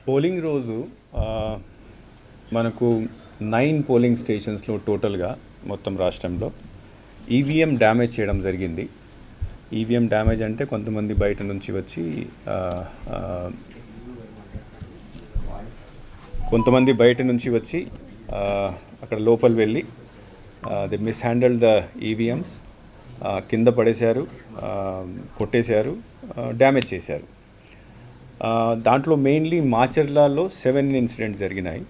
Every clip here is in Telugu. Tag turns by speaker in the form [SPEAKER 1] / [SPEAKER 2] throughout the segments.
[SPEAKER 1] పోలింగ్ రోజు మనకు 9 పోలింగ్ స్టేషన్స్లో టోటల్గా మొత్తం రాష్ట్రంలో ఈవీఎం డ్యామేజ్ చేయడం జరిగింది. ఈవీఎం డ్యామేజ్ అంటే కొంతమంది బయట నుంచి వచ్చి అక్కడ లోపల వెళ్ళి ది మిస్హ్యాండిల్ ద ఈవీఎంస్, కింద పడేశారు, కొట్టేశారు, డ్యామేజ్ చేశారు. దాంట్లో మెయిన్లీ మాచర్లలో 7 ఇన్సిడెంట్స్ జరిగినాయి.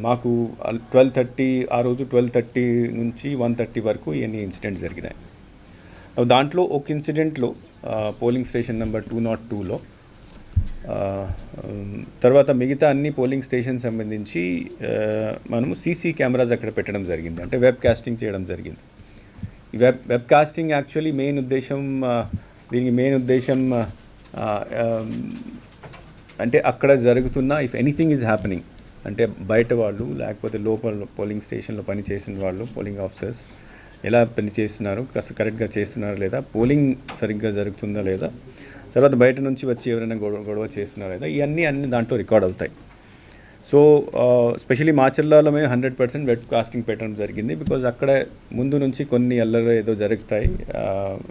[SPEAKER 1] మాకు 12:30 ఆ రోజు 12:30 నుంచి 1:30 వరకు ఎన్ని ఇన్సిడెంట్స్ జరిగినాయి. దాంట్లో ఒక ఇన్సిడెంట్లో పోలింగ్ స్టేషన్ నెంబర్ 202లో, తర్వాత మిగతా అన్ని పోలింగ్ స్టేషన్ సంబంధించి మనము సీసీ కెమెరాస్ అక్కడ పెట్టడం జరిగింది, అంటే వెబ్ కాస్టింగ్ చేయడం జరిగింది. ఈ వెబ్ కాస్టింగ్ యాక్చువల్లీ దీనికి మెయిన్ ఉద్దేశం అంటే అక్కడ జరుగుతున్న ఇఫ్ ఎనీథింగ్ ఈజ్ హ్యాపెనింగ్ అంటే బయట వాళ్ళు లేకపోతే లోపల పోలింగ్ స్టేషన్లో పనిచేసిన వాళ్ళు, పోలింగ్ ఆఫీసర్స్ ఎలా పనిచేస్తున్నారు, కరెక్ట్గా చేస్తున్నారా లేదా, పోలింగ్ సరిగ్గా జరుగుతుందా లేదా, తర్వాత బయట నుంచి వచ్చి ఎవరైనా గొడవ చేస్తున్నారా లేదా, ఇవన్నీ దాంట్లో రికార్డ్ అవుతాయి. సో స్పెషలీ మాచర్లలో మేము 100% వెబ్ కాస్టింగ్ పెట్టడం జరిగింది. బికాజ్ అక్కడ ముందు నుంచి కొన్ని అల్లరి ఏదో జరుగుతాయి,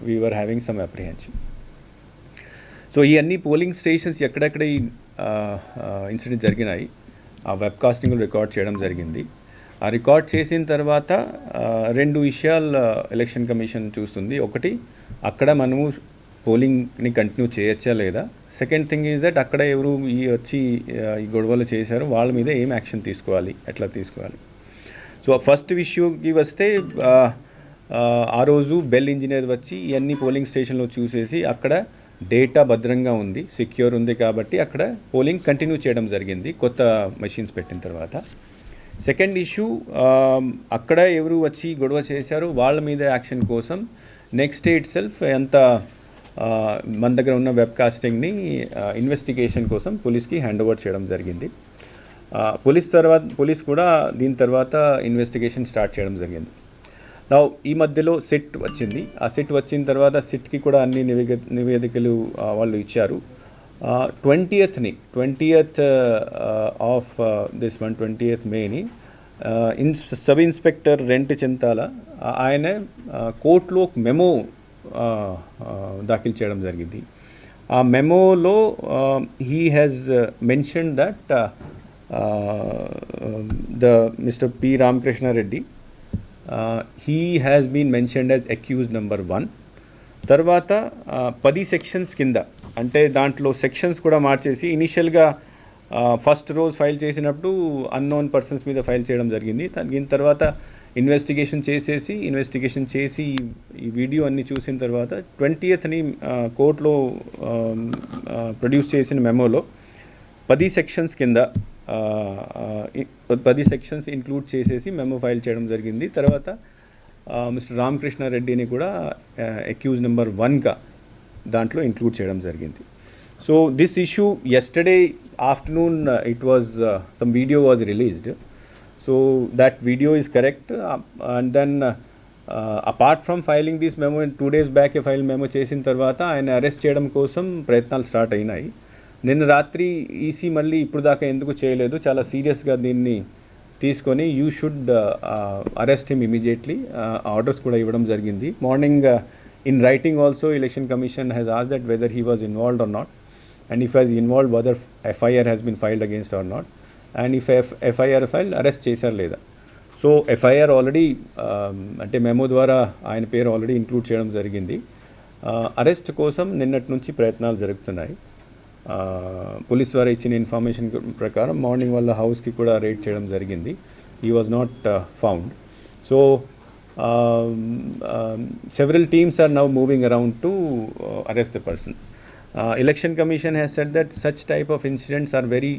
[SPEAKER 1] we're having some apprehension. So ఈ అన్ని పోలింగ్ స్టేషన్స్ ఎక్కడెక్కడ ఈ ఇన్సిడెంట్ జరిగినాయి ఆ వెబ్ కాస్టింగ్లో రికార్డ్ చేయడం జరిగింది. ఆ రికార్డ్ చేసిన తర్వాత 2 విషయాలు ఎలక్షన్ కమిషన్ చూస్తుంది. ఒకటి, అక్కడ మనము పోలింగ్ని కంటిన్యూ చేయొచ్చా లేదా. సెకండ్ థింగ్ ఈజ్ దట్ అక్కడ ఎవరు వచ్చి ఈ గొడవలు చేశారు వాళ్ళ మీద ఏం యాక్షన్ తీసుకోవాలి, ఎట్లా తీసుకోవాలి. సో ఫస్ట్ ఇష్యూకి వస్తే ఆ రోజు బెల్ ఇంజనీర్ వచ్చి ఇవన్నీ పోలింగ్ స్టేషన్లో చూసేసి అక్కడ డేటా భద్రంగా ఉంది, సెక్యూర్ ఉంది కాబట్టి అక్కడ పోలింగ్ కంటిన్యూ చేయడం జరిగింది కొత్త మెషిన్స్ పెట్టిన తర్వాత. సెకండ్ ఇష్యూ, అక్కడ ఎవరు వచ్చి గొడవ చేశారో వాళ్ళ మీద యాక్షన్ కోసం నెక్స్ట్ డే ఇట్ సెల్ఫ్ మన దగ్గర ఉన్న వెబ్ కాస్టింగ్ని ఇన్వెస్టిగేషన్ కోసం పోలీస్కి హ్యాండ్ ఓవర్ చేయడం జరిగింది. పోలీస్ కూడా దీని తర్వాత ఇన్వెస్టిగేషన్ స్టార్ట్ చేయడం జరిగింది. ఈ మధ్యలో సిట్ వచ్చింది. ఆ సిట్ వచ్చిన తర్వాత సిట్కి కూడా అన్ని నివేదికలు వాళ్ళు ఇచ్చారు. 20th of this month 20th మేని సబ్ ఇన్స్పెక్టర్ రెంట్ చింతాల ఆయన కోర్టులో మెమో దాఖలు చేయడం జరిగింది. ఆ మెమోలో he has mention that mister P Ramakrishna Reddy he has been mentioned as accused number 1. తర్వాత 10 సెక్షన్స్ కింద, అంటే దాంట్లో సెక్షన్స్ కూడా మార్చేసి ఇనిషియల్గా ఫస్ట్ రోజు ఫైల్ చేసినప్పుడు అన్నోన్ పర్సన్స్ మీద ఫైల్ చేయడం జరిగింది. దీని తర్వాత ఇన్వెస్టిగేషన్ చేసి ఈ వీడియో అన్ని చూసిన తర్వాత 20th కోర్టులో ప్రొడ్యూస్ చేసిన మెమోలో 10 సెక్షన్స్ కింద 10 సెక్షన్స్ ఇంక్లూడ్ చేసేసి మెమో ఫైల్ చేయడం జరిగింది. తర్వాత మిస్టర్ రామకృష్ణారెడ్డిని కూడా అక్యూజ్ నెంబర్ 1గా దాంట్లో ఇంక్లూడ్ చేయడం జరిగింది. So this issue yesterday afternoon some video was released. So that video is correct. And then apart from filing this memo 2 days back file memo చేసిన తర్వాత ఆయన అరెస్ట్ చేయడం కోసం ప్రయత్నాలు స్టార్ట్ అయినాయి. నిన్న రాత్రి ఈసీ మళ్ళీ ఇప్పుడు దాకా ఎందుకు చేయలేదు, చాలా సీరియస్గా దీన్ని తీసుకొని you should arrest him immediately orders కూడా ఇవ్వడం జరిగింది. Morning in writing also election commission has asked that whether he was involved or not, and if has involved whether FIR has been filed against or not, and if FIR file arrest చేశారు లేదా. సో ఎఫ్ఐఆర్ ఆల్రెడీ అంటే మెమో ద్వారా ఆయన పేరు ఆల్రెడీ ఇంక్లూడ్ చేయడం జరిగింది. అరెస్ట్ కోసం నిన్నటి నుంచి ప్రయత్నాలు జరుగుతున్నాయి. పోలీస్ వారు ఇచ్చిన ఇన్ఫర్మేషన్ ప్రకారం మార్నింగ్ వాళ్ళ హౌస్కి కూడా రేడ్ చేయడం జరిగింది. He was not found. So several teams are now moving around to arrest the person. Election commission has said that such type of incidents are very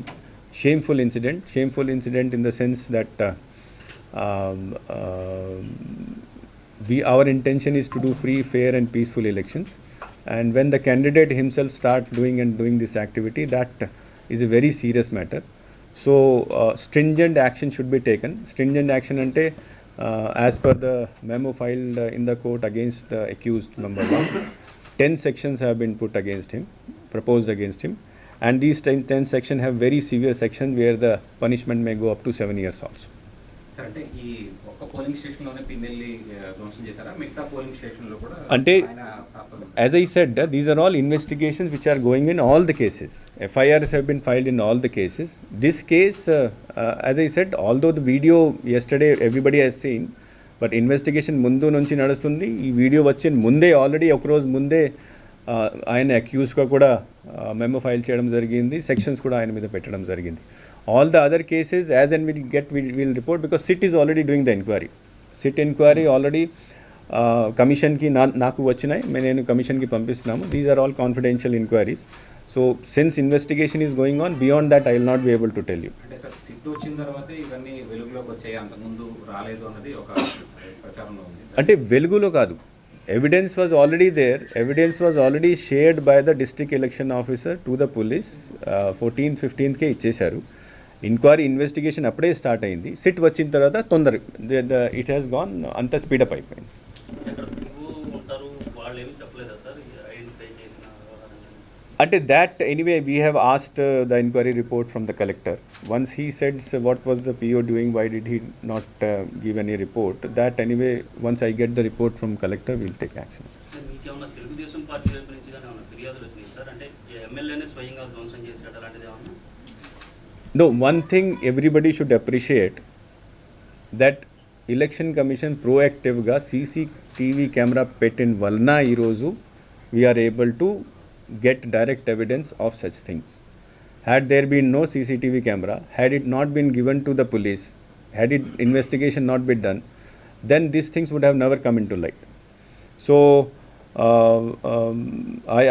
[SPEAKER 1] shameful incident in the sense that our intention is to do free, fair and peaceful elections, and when the candidate himself start doing this activity, that is a very serious matter. So stringent action should be taken. Stringent action ante as per the memo filed in the court against the accused number 1, 10 sections have been proposed against him, And these 10 sections have very severe sections where the punishment may go up to 7 years also.
[SPEAKER 2] Sir అంటే ఈ ఒక్క పోలింగ్ స్టేషన్లోనే పిన్నెల్లి ధ్వంసం చేశారా మిగతా పోలింగ్ స్టేషన్లో కూడా
[SPEAKER 1] అంటే
[SPEAKER 2] ఆయన హస్తం
[SPEAKER 1] as I said, these are all investigations which are going in all the cases. FIRs have been filed in all the cases. This case, as I said, although the video yesterday everybody has seen, but investigation ముందు నుంచి నడుస్తుంది. ఈ వీడియో వచ్చిన ముందే ఆల్రెడీ ఒక రోజు ముందే ఆయన అక్యూజ్గా కూడా మెమో ఫైల్ చేయడం జరిగింది, సెక్షన్స్ కూడా ఆయన మీద పెట్టడం జరిగింది. All the other cases as and will report because SIT is already doing the enquiry. SIT enquiry already కమిషన్కి నాకు వచ్చినాయి, నేను కమిషన్కి పంపిస్తున్నాము. These are all confidential enquiries. So since investigation is going on, beyond that I will not be able to tell you.
[SPEAKER 2] అంటే సార్ సిట్ వచ్చిన తర్వాత ఇవన్నీ వెలుగులోకి వచ్చాయి, అంతకుముందు రాలేదు అన్నది ఒక ప్రచారంలో ఉంది.
[SPEAKER 1] అంటే వెలుగులో కాదు, evidence was already there. Evidence was already shared by the district election officer to the police. 14th 15th ఇచ్చేశారు. ఇంక్వైరీ ఇన్వెస్టిగేషన్ అప్పుడే స్టార్ట్ అయింది. సిట్ వచ్చిన తర్వాత ఇట్ హ్యాస్ గాన్, అంత స్పీడప్ అయిపోయింది. అంటే that anyway we have asked the inquiry report from the collector. Once he said what was the PO doing, why did he not give any report, that anyway once I get the report from collector we'll take action.
[SPEAKER 3] మీకేమన్నా తెలుగుదేశం పార్టీ వైపు నుంచి కానీ ఏమన్నా ఫిర్యాదులు వచ్చినాయి సార్? అంటే ఎమ్మెల్యేనే స్వయంగా ధ్వంసం చేశాడు అలాంటిది ఏమన్నా?
[SPEAKER 1] No, one thing everybody should appreciate, that election commission ప్రోయాక్టివ్గా CCTV కెమెరా పెట్టిన వలన ఈరోజు we are able to get direct evidence of such things. Had there been no CCTV camera, had it not been given to the police, had it investigation not been done, then these things would have never come into light. So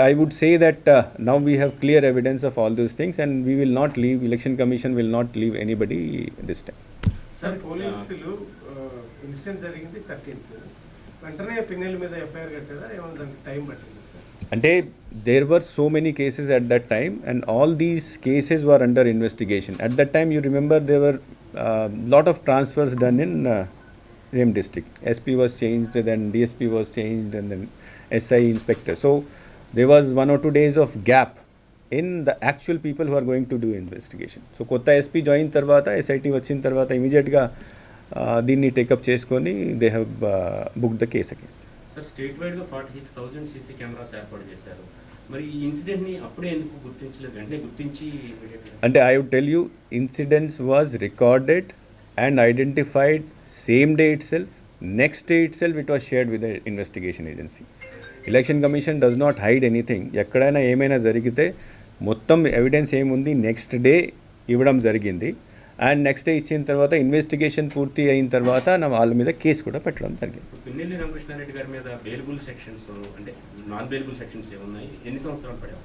[SPEAKER 1] I would say that now we have clear evidence of all those things, and we will not leave, election commission will not leave anybody this time.
[SPEAKER 4] Sir పోలీసులు ఇన్సిడెంట్ జరిగింది 13th, వెంటనే పిన్నెల మీద ఎఫ్ఐఆర్ కట్టారా, ఏమైనా దానికి టైం పట్టింది సార్?
[SPEAKER 1] అంటే there were so many cases at that time, and all these cases were under investigation. At that time, you remember there were lot of transfers done in same district. SP was changed, then DSP was changed, and then SI inspector. So there was 1 or 2 days of gap in the actual people who are going to do investigation. So kotta SP join tarvata, SIT vachin tarvata immediate ga దీన్ని టేకప్ చేసుకొని they have book the case against.
[SPEAKER 5] Sir state వైడ్గా 46,000 సీసీ కెమెరాస్ ఏర్పాటు చేశారు. మరి ఈ ఇన్సిడెంట్ని అప్పుడే ఎందుకు గుర్తించలేదు? వెంటనే గుర్తించి
[SPEAKER 1] అంటే I would tell you, incidents was recorded and identified same day itself. Next day itself it was shared with the investigation agency. Election commission does not hide anything. ఎక్కడైనా ఏమైనా జరిగితే మొత్తం ఎవిడెన్స్ ఏముంది నెక్స్ట్ డే ఇవ్వడం జరిగింది. అండ్ నెక్స్ట్ డే ఇచ్చిన తర్వాత ఇన్వెస్టిగేషన్ పూర్తి అయిన తర్వాత వాళ్ళ మీద కేసు కూడా పెట్టడం జరిగింది.
[SPEAKER 5] పిన్నెల్లి రామకృష్ణారెడ్డి గారి మీద బెయిలబుల్ సెక్షన్స్ అంటే నాన్ బెయిలబుల్ సెక్షన్స్ ఏమున్నాయి, ఎన్ని సంవత్సరాలు పడేవా?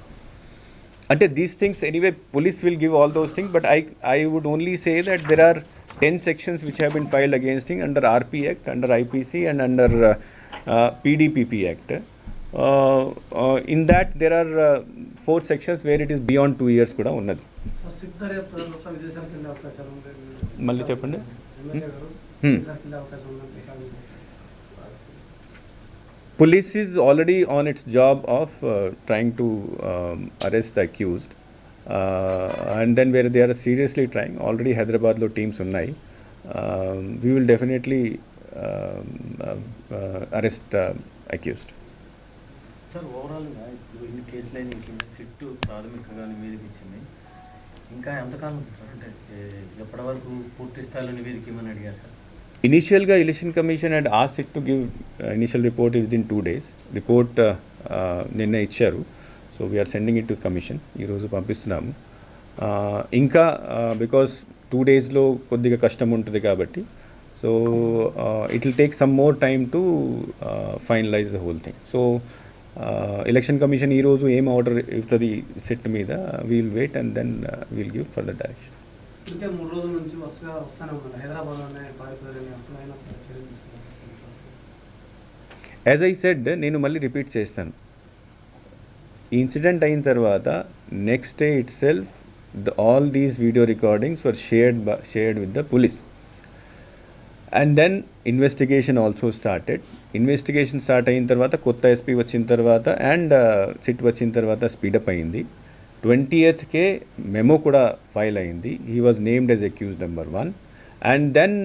[SPEAKER 1] అంటే these things anyway police will give all those things, but I would only say that there are 10 sections which have been filed against him under RP Act, under IPC and under PDPP Act. In that there are 4 sections where it is beyond 2 years కూడా ఉన్నది. మళ్ళీ చెప్పండి. Police is already on its job of trying to arrest the accused, and then where they are seriously trying, already Hyderabad lo teams unnai. We will definitely arrest accused.
[SPEAKER 6] Sir ఓవరాల్గా ఇప్పుడు ఇన్ని కేసులైన సిట్టు ప్రాథమికంగా నివేదిక ఇచ్చింది, ఇంకా ఎంతకాలం సార్? అంటే ఎప్పటి వరకు పూర్తి స్థాయిలో నివేదిక ఇవ్వమని అడిగారు సార్?
[SPEAKER 1] ఇనిషియల్గా election commission had asked it to give initial report within 2 days. Report నిన్న ఇచ్చారు. So we're sending it to commission. ఈరోజు పంపిస్తున్నాము. ఇంకా బికాస్ 2 daysలో కొద్దిగా కష్టం ఉంటుంది కాబట్టి, so it will take some more time to finalise the whole thing. So election commission ఈరోజు ఏం ఆర్డర్ ఇస్తుంది సెట్ మీద, we'll wait and then we'll give further direction.
[SPEAKER 4] అంటే 3 రోజుల నుంచి వస్తానే ఉన్నారు హైదరాబాద్లోనే పారిపోయారని అప్పుడైనా
[SPEAKER 1] యాజ్ ఐ సెడ్, నేను మళ్ళీ రిపీట్ చేస్తాను, ఈ ఇన్సిడెంట్ అయిన తర్వాత next day itself all these video recordings were shared with the police. And then investigation also started. Investigation start అయిన తర్వాత కొత్త ఎస్పీ వచ్చిన తర్వాత అండ్ సిట్ వచ్చిన తర్వాత స్పీడప్ అయింది. 20th మెమో కూడా ఫైల్ అయింది. He was named as accused number 1 and then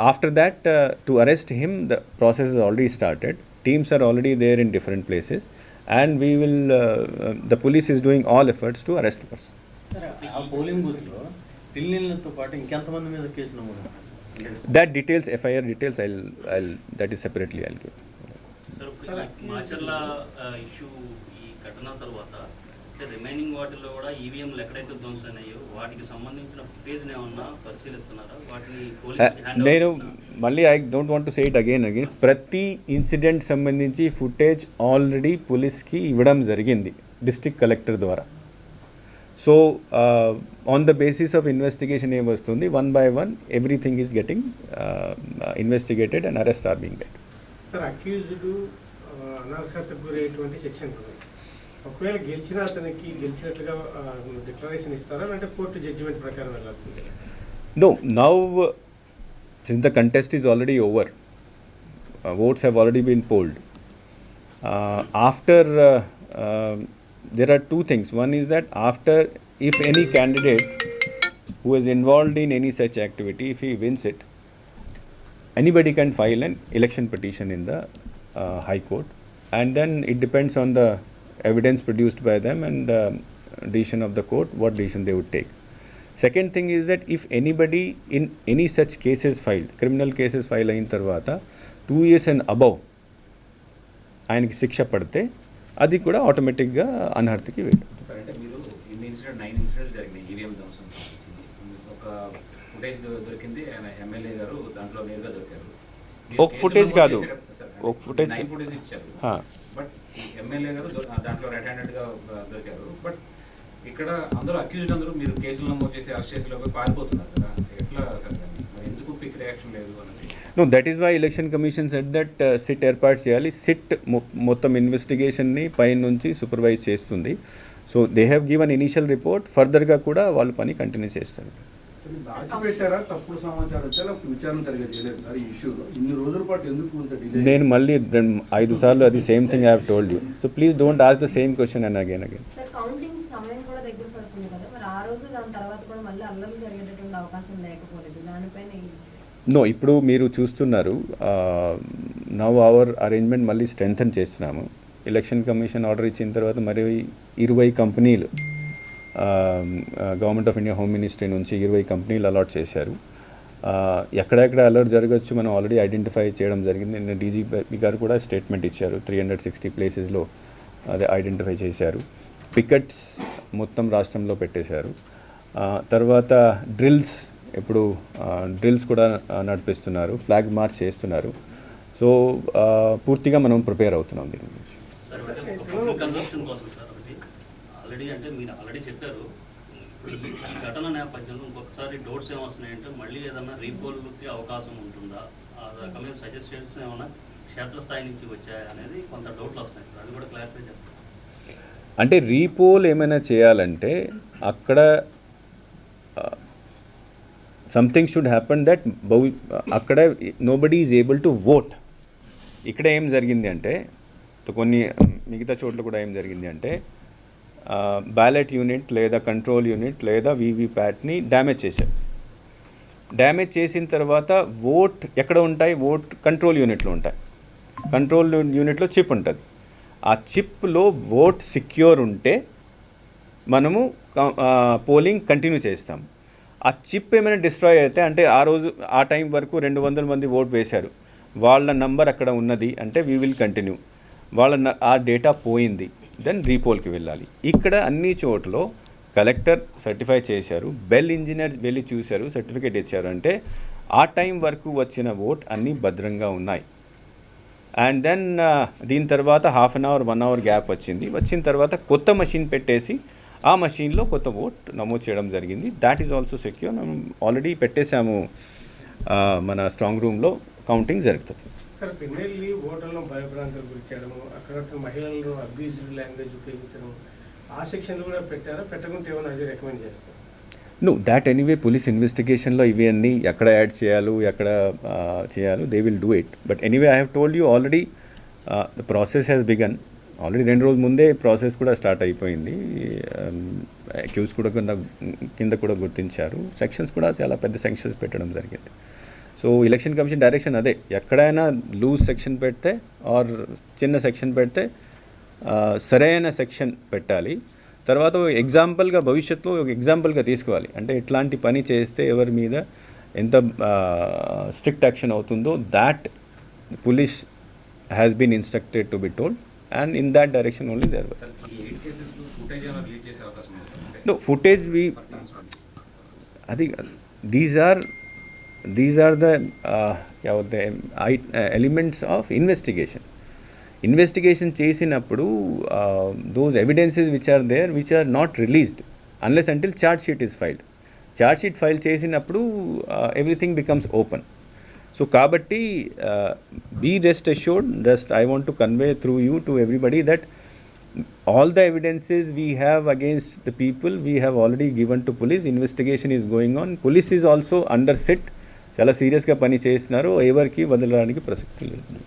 [SPEAKER 1] after that to arrest him the process is already started. Teams are already there in different places and we will the police is doing all efforts to arrest the person.
[SPEAKER 6] ఆ పోలింగ్ బూత్లో పిల్లలతో పాటు ఇంకెంతమంది మీద కేసు నమోదు?
[SPEAKER 1] That details, FIR details, that is separately I'll give.
[SPEAKER 3] Sir Macherla issue ఈ ఘటన తర్వాత రిమైనింగ్ వాటిల్లో కూడా ఈవీఎంలు ఎక్కడైతే ధ్వంసమైనాయో వాటికి సంబంధించిన ఫుటేజ్ని ఏమన్నా పరిశీలిస్తున్నారా? వాటిని
[SPEAKER 1] నేను మళ్ళీ I don't want to say it again ప్రతి ఇన్సిడెంట్ సంబంధించి ఫుటేజ్ ఆల్రెడీ పోలీస్కి ఇవ్వడం జరిగింది డిస్ట్రిక్ట్ కలెక్టర్ ద్వారా. So on the basis of investigation ఏం వస్తుంది, 1 by 1 everything is getting investigated and arrest are being dead.
[SPEAKER 4] Sir accused అనర్హతకు గురయ్యేటువంటి సెక్షన్ ఒకవేళ గెలిచిన అతనికి గెలిచినట్లుగా డిక్లరేషన్ ఇస్తారా అంటే కోర్టు జడ్జిమెంట్ ప్రకారం వెళ్ళాల్సిందే?
[SPEAKER 1] No, now since the contest is already over, votes have already been polled. After there are two things. One is that after, if any candidate who is involved in any such activity, if he wins it, anybody can file an election petition in the High Court, and then it depends on the evidence produced by them and decision of the court, what decision they would take. Second thing is that if anybody in any such cases filed, criminal cases file అయిన తర్వాత 2 years and above ఆయనకి శిక్ష పడితే అది కూడా ఆటోమేటిక్గా అనర్హతకి వెళ్ళి.
[SPEAKER 2] సార్ అంటే మీరు ఇన్ని ఇన్సిడెంట్ 9 ఇన్సిడెంట్స్ జరిగినాయి ఈవీఎం ధ్వంసం సంబంధించి. ఒక ఫుటేజ్ దొరికింది, ఆయన ఎమ్మెల్యే గారు దాంట్లో నేరుగా దొరికారు.
[SPEAKER 1] ఒక ఫుటేజ్ కాదు, ఒక ఫుటేజ్
[SPEAKER 2] 9 ఫుటేజ్ ఇచ్చారు. బట్ ఎమ్మెల్యే గారు దాంట్లో రెడ్ హ్యాండెడ్గా దొరికారు. బట్ ఇక్కడ అందరూ అక్యూజ్డ్ అందరూ మీరు కేసులు నమోదు చేసి అరెస్ట్ చేసి లోపల పారిపోతున్నారు కదా, ఎట్లా సార్ మరి ఎందుకు క్విక్ రియాక్షన్ లేదు అనేది?
[SPEAKER 1] No, that is why election commission said that SIT ఏర్పాటు చేయాలి. సిట్ మొత్తం ఇన్వెస్టిగేషన్ని పై నుంచి సూపర్వైజ్ చేస్తుంది. So they have given initial report, ఫర్దర్గా కూడా వాళ్ళు పని కంటిన్యూ చేస్తారు.
[SPEAKER 7] దాచిపెట్టారా తప్పుడు సమాచారం వచ్చా లేకపోతే విచారణ సరిగా చేయలేదు సార్ ఈ ఇష్యూలో? ఇన్ని రోజుల పాటు ఎందుకు ఇంత డిలే?
[SPEAKER 1] నేను మళ్ళీ 5 సార్లు అది same thing I have told you. So please don't ask the same question and again.
[SPEAKER 8] Sir counting సమయం కూడా దగ్గర పడుతుంది కదా, మరి ఆ రోజు దాని తర్వాత కూడా మళ్ళీ అల్లర్లు జరిగేటటువంటి అవకాశం లేకపోలేదు, దానిపైన
[SPEAKER 1] నో, ఇప్పుడు మీరు చూస్తున్నారు నవ్ అవర్ అరేంజ్మెంట్ మళ్ళీ స్ట్రెంథన్ చేస్తున్నాము. ఎలక్షన్ కమిషన్ ఆర్డర్ ఇచ్చిన తర్వాత మరి 20 కంపెనీలు government of India home ministry నుంచి 20 కంపెనీలు అలాట్ చేశారు. ఎక్కడెక్కడ అలర్ట్ జరగచ్చు మనం ఆల్రెడీ ఐడెంటిఫై చేయడం జరిగింది. నిన్న డీజీపీ గారు కూడా స్టేట్మెంట్ ఇచ్చారు, 360 ప్లేసెస్లో అదే ఐడెంటిఫై చేశారు. పికెట్స్ మొత్తం రాష్ట్రంలో పెట్టేశారు. తర్వాత డ్రిల్స్, ఇప్పుడు డ్రిల్స్ కూడా నడిపిస్తున్నారు, ఫ్లాగ్ మార్చ్ చేస్తున్నారు. సో పూర్తిగా మనం ప్రిపేర్ అవుతున్నాం దీని గురించి.
[SPEAKER 3] కన్సెప్షన్ కోసం సార్ ఒకటి ఆల్రెడీ అంటే మీరు ఆల్రెడీ చెప్పారు, ఇప్పుడు ఈ ఘటన నేపథ్యంలో ఇంకొకసారి డౌట్స్ ఏమొస్తున్నాయంటే మళ్ళీ ఏదన్నా రీపోల్కి అవకాశం ఉంటుందా, ఆ రకమైన సజెషన్స్ ఏమైనా క్షేత్రస్థాయి నుంచి వచ్చాయా అనేది కొంత డౌట్లు వస్తున్నాయి సార్, అది కూడా క్లారిఫై చేస్తారు.
[SPEAKER 1] అంటే రీపోల్ ఏమైనా చేయాలంటే అక్కడ సంథింగ్ షుడ్ హ్యాపన్ దట్ అక్కడ nobody is able to vote. ఇక్కడ ఏం జరిగింది అంటే కొన్ని మిగతా చోట్ల కూడా ఏం జరిగింది అంటే బ్యాలెట్ యూనిట్ లేదా కంట్రోల్ యూనిట్ లేదా వీవీప్యాట్ని డ్యామేజ్ చేశారు. డ్యామేజ్ చేసిన తర్వాత ఓట్ ఎక్కడ ఉంటాయి, ఓట్ కంట్రోల్ యూనిట్లో ఉంటాయి. కంట్రోల్ యూనిట్లో చిప్ ఉంటుంది. ఆ చిప్లో ఓట్ సిక్యూర్ ఉంటే మనము పోలింగ్ కంటిన్యూ చేస్తాం. ఆ చిప్ ఏమైనా డిస్ట్రాయ్ అయితే అంటే ఆ రోజు ఆ టైం వరకు 200 మంది ఓట్ వేశారు, వాళ్ళ నంబర్ అక్కడ ఉన్నది అంటే వీ విల్ కంటిన్యూ. ఆ డేటా పోయింది, దెన్ రీపోల్కి వెళ్ళాలి. ఇక్కడ అన్ని చోట్ల కలెక్టర్ సర్టిఫై చేశారు, బెల్ ఇంజనీర్ వెళ్ళి చూశారు, సర్టిఫికేట్ ఇచ్చారు. అంటే ఆ టైం వరకు వచ్చిన ఓట్ అన్నీ భద్రంగా ఉన్నాయి. అండ్ దెన్ దీని తర్వాత 1/2 అవర్ 1 అవర్ గ్యాప్ వచ్చిన తర్వాత కొత్త మషిన్ పెట్టేసి ఆ మషీన్లో కొత్త ఓట్ నమోదు చేయడం జరిగింది. That is also secure. మనం ఆల్రెడీ పెట్టేశాము, మన స్ట్రాంగ్ రూమ్లో కౌంటింగ్ జరుగుతుంది.
[SPEAKER 4] సార్ పిన్నెల్లి ఓటర్లను భయభ్రాంతులు గురించడము, అక్కడ మహిళలను అబ్యూజ్డ్ లాంగ్వేజ్ ఉపయోగించడం, ఆ సెక్షన్లు కూడా పెట్టారా? పెట్టకుంటే ఏమైనా అది రికమెండ్ చేస్తారు?
[SPEAKER 1] నో, దాట్ ఎనీవే పోలీస్ ఇన్వెస్టిగేషన్లో ఇవి అన్నీ ఎక్కడ యాడ్ చేయాలో ఎక్కడ చేయాలో they will do it. But anyway I have told you already the process has began. Already 2 రోజుల ముందే ప్రాసెస్ కూడా స్టార్ట్ అయిపోయింది. అక్యూజ్ కూడా కింద కూడా గుర్తించారు. సెక్షన్స్ కూడా చాలా పెద్ద సెక్షన్స్ పెట్టడం జరిగింది. సో ఎలక్షన్ కమిషన్ డైరెక్షన్ అదే, ఎక్కడైనా లూజ్ సెక్షన్ పెడితే ఆర్ చిన్న సెక్షన్ పెడితే సరైన సెక్షన్ పెట్టాలి. తర్వాత ఎగ్జాంపుల్గా భవిష్యత్తులో ఒక ఎగ్జాంపుల్గా తీసుకోవాలి. అంటే ఇట్లాంటి పని చేస్తే ఎవరి మీద ఎంత స్ట్రిక్ట్ యాక్షన్ అవుతుందో that police has been instructed to be told, and in that direction only there were.
[SPEAKER 2] Sir ఈ 8 కేసెస్ ఫుటేజ్ ఏమైనా రిలీజ్ చేసే అవకాశం ఉందా?
[SPEAKER 1] No footage we adi these are the elements of investigation చేసినప్పుడు those evidences which are there which are not released unless until charge sheet is filed. Charge sheet file చేసినప్పుడు everything becomes open. So kabatti be rest assured, just I want to convey through you to everybody that all the evidences we have against the people we have already given to police. Investigation is going on. Police is also under sit. Chala serious ga pani chestunaru, evarki vadalaniki prasakti ledhu.